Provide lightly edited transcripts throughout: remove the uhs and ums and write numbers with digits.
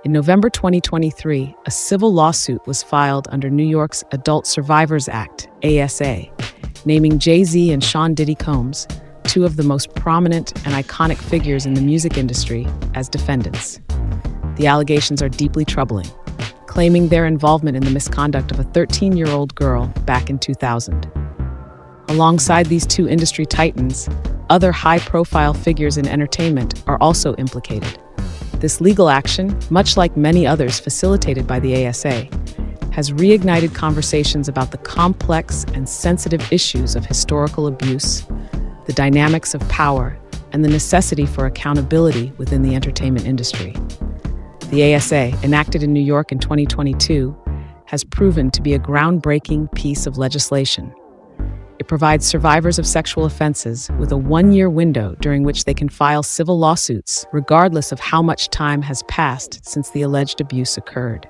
In November 2023, a civil lawsuit was filed under New York's Adult Survivors Act, ASA, naming Jay-Z and Sean Diddy Combs, two of the most prominent and iconic figures in the music industry, as defendants. The allegations are deeply troubling, claiming their involvement in the misconduct of a 13-year-old girl back in 2000. Alongside these two industry titans, other high-profile figures in entertainment are also implicated. This legal action, much like many others facilitated by the ASA, has reignited conversations about the complex and sensitive issues of historical abuse, the dynamics of power, and the necessity for accountability within the entertainment industry. The ASA, enacted in New York in 2022, has proven to be a groundbreaking piece of legislation. It provides survivors of sexual offenses with a one-year window during which they can file civil lawsuits, regardless of how much time has passed since the alleged abuse occurred.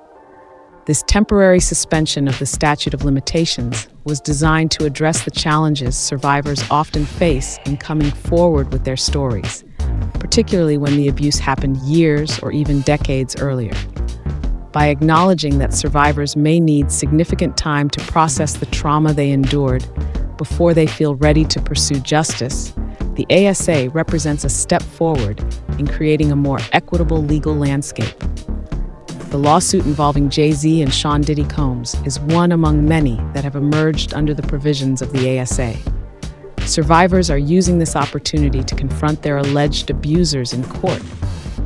This temporary suspension of the statute of limitations was designed to address the challenges survivors often face in coming forward with their stories, particularly when the abuse happened years or even decades earlier. By acknowledging that survivors may need significant time to process the trauma they endured before they feel ready to pursue justice, the ASA represents a step forward in creating a more equitable legal landscape. The lawsuit involving Jay-Z and Sean Diddy Combs is one among many that have emerged under the provisions of the ASA. Survivors are using this opportunity to confront their alleged abusers in court,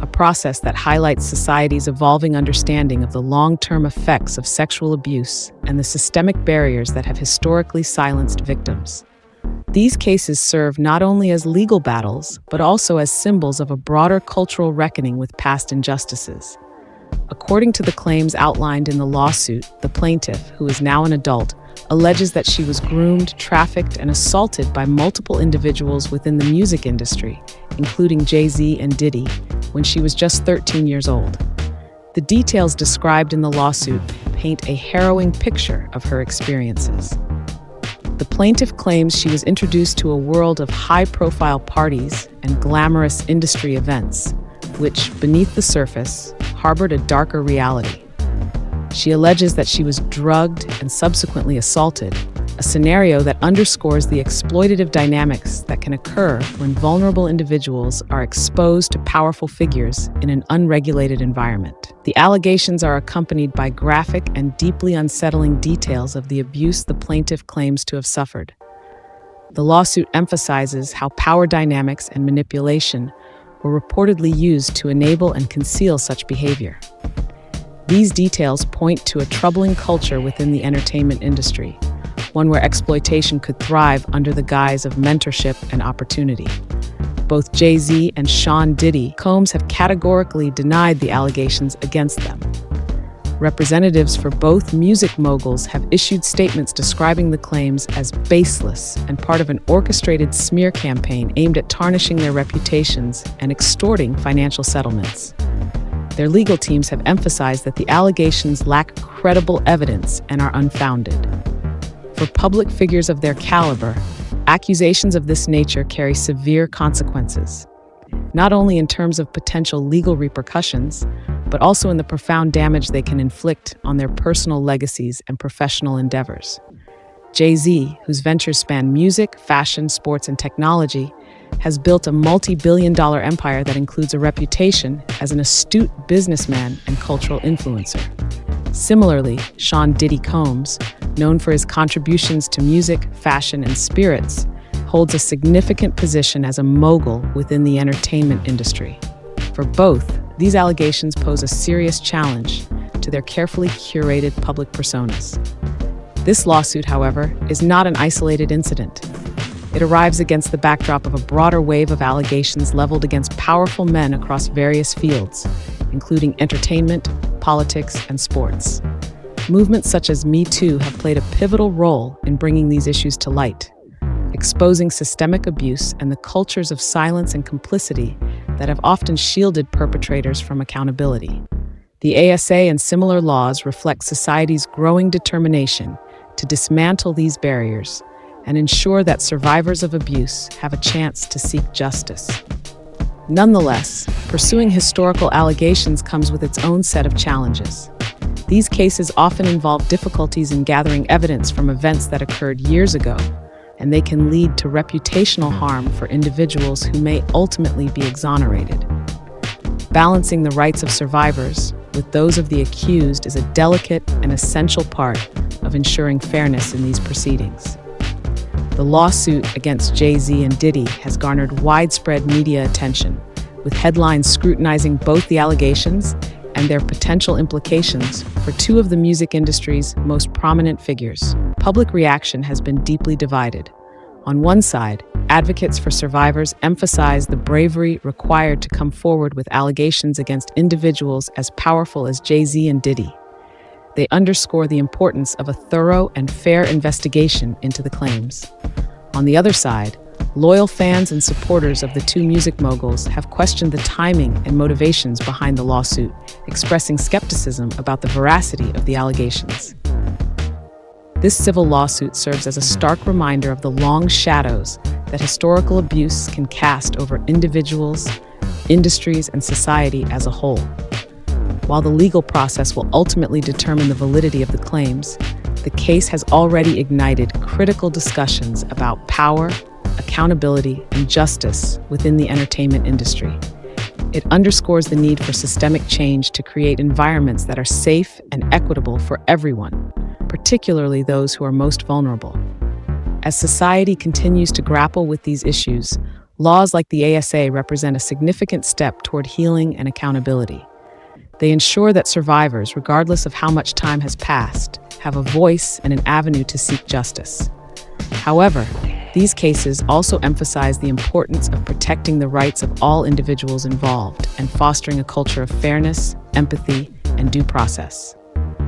a process that highlights society's evolving understanding of the long-term effects of sexual abuse and the systemic barriers that have historically silenced victims. These cases serve not only as legal battles, but also as symbols of a broader cultural reckoning with past injustices. According to the claims outlined in the lawsuit, the plaintiff, who is now an adult, alleges that she was groomed, trafficked, and assaulted by multiple individuals within the music industry, including Jay-Z and Diddy, when she was just 13 years old. The details described in the lawsuit paint a harrowing picture of her experiences. The plaintiff claims she was introduced to a world of high-profile parties and glamorous industry events, which, beneath the surface, harbored a darker reality. She alleges that she was drugged and subsequently assaulted, a scenario that underscores the exploitative dynamics that can occur when vulnerable individuals are exposed to powerful figures in an unregulated environment. The allegations are accompanied by graphic and deeply unsettling details of the abuse the plaintiff claims to have suffered. The lawsuit emphasizes how power dynamics and manipulation were reportedly used to enable and conceal such behavior. These details point to a troubling culture within the entertainment industry, one where exploitation could thrive under the guise of mentorship and opportunity. Both Jay-Z and Sean Diddy Combs have categorically denied the allegations against them. Representatives for both music moguls have issued statements describing the claims as baseless and part of an orchestrated smear campaign aimed at tarnishing their reputations and extorting financial settlements. Their legal teams have emphasized that the allegations lack credible evidence and are unfounded. For public figures of their caliber, accusations of this nature carry severe consequences, not only in terms of potential legal repercussions, but also in the profound damage they can inflict on their personal legacies and professional endeavors. Jay-Z, whose ventures span music, fashion, sports, and technology, has built a multi-billion-dollar empire that includes a reputation as an astute businessman and cultural influencer. Similarly, Sean Diddy Combs, known for his contributions to music, fashion, and spirits, holds a significant position as a mogul within the entertainment industry. For both, these allegations pose a serious challenge to their carefully curated public personas. This lawsuit, however, is not an isolated incident. It arrives against the backdrop of a broader wave of allegations leveled against powerful men across various fields, including entertainment, politics, and sports. Movements such as Me Too have played a pivotal role in bringing these issues to light, exposing systemic abuse and the cultures of silence and complicity that have often shielded perpetrators from accountability. The ASA and similar laws reflect society's growing determination to dismantle these barriers and ensure that survivors of abuse have a chance to seek justice. Nonetheless, pursuing historical allegations comes with its own set of challenges. These cases often involve difficulties in gathering evidence from events that occurred years ago, and they can lead to reputational harm for individuals who may ultimately be exonerated. Balancing the rights of survivors with those of the accused is a delicate and essential part of ensuring fairness in these proceedings. The lawsuit against Jay-Z and Diddy has garnered widespread media attention, with headlines scrutinizing both the allegations and their potential implications for two of the music industry's most prominent figures. Public reaction has been deeply divided. On one side, advocates for survivors emphasize the bravery required to come forward with allegations against individuals as powerful as Jay-Z and Diddy. They underscore the importance of a thorough and fair investigation into the claims. On the other side, loyal fans and supporters of the two music moguls have questioned the timing and motivations behind the lawsuit, expressing skepticism about the veracity of the allegations. This civil lawsuit serves as a stark reminder of the long shadows that historical abuse can cast over individuals, industries, and society as a whole. While the legal process will ultimately determine the validity of the claims, the case has already ignited critical discussions about power, accountability, and justice within the entertainment industry. It underscores the need for systemic change to create environments that are safe and equitable for everyone, particularly those who are most vulnerable. As society continues to grapple with these issues, laws like the ASA represent a significant step toward healing and accountability. They ensure that survivors, regardless of how much time has passed, have a voice and an avenue to seek justice. However, these cases also emphasize the importance of protecting the rights of all individuals involved and fostering a culture of fairness, empathy, and due process.